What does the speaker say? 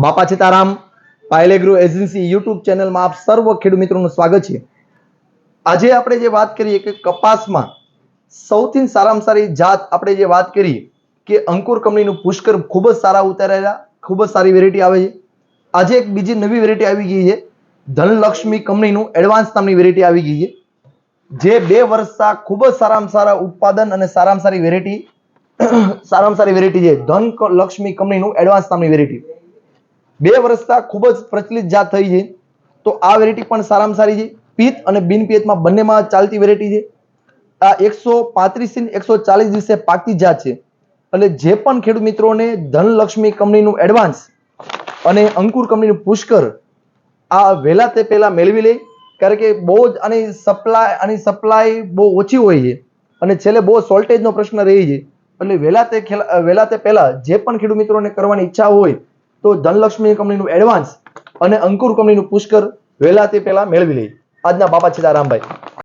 બાપા Sitaram Payal agro agency YouTube ચેનલમાં આપ સર્વ ખેડૂત મિત્રોનું સ્વાગત છે। આજે આપણે જે વાત કરીએ કે કપાસમાં સૌથી સારામાં સારી જાત આપણે જે વાત કરીએ કે અંકુર કંપનીનું પુષ્કર ખૂબ જ સારા ઉતારેલા, ખૂબ જ સારી વેરાયટી આવે છે। આજે એક બીજી નવી વેરાયટી આવી ગઈ છે, ધનલક્ષ્મી કંપનીનું એડવાન્સ નામની વેરાયટી આવી ગઈ છે, જે 2 વર્ષના ખૂબ જ સારામાં સારા ઉત્પાદન અને સારામાં સારી વેરાયટી છે। ધનલક્ષ્મી કંપનીનું એડવાન્સ નામની વેરાયટી 2 વર્ષના ખૂબ જ પ્રચલિત જાત થઈ છે। તો આ વેરાયટી પણ સારામાં સારી છે, પિત્ત અને બિન પિત્તમાં બંનેમાં ચાલતી વેરાયટી છે। આ 135 થી 140 દિવસે પાકતી જાત છે। એટલે જે પણ ખેડૂત મિત્રોને ધનલક્ષ્મી કંપનીનું એડવાન્સ અને અંકુર કંપનીનું પુષ્કર આ વહેલા તે પહેલા મેળવી લે, કારણ કે બહુ જ આની સપ્લાય બહુ ઓછી હોય છે અને છેલ્લે બહુ શોર્ટેજનો પ્રશ્ન રહે છે। એટલે વહેલા તે પહેલા જે પણ ખેડૂત મિત્રોને કરવાની ઈચ્છા હોય તો ધનલક્ષ્મી કંપનીનું એડવાન્સ અને અંકુર કંપનીનું પુષ્કર વહેલા તે પહેલા મેળવી લે। આજના બાપા સીતારામભાઈ।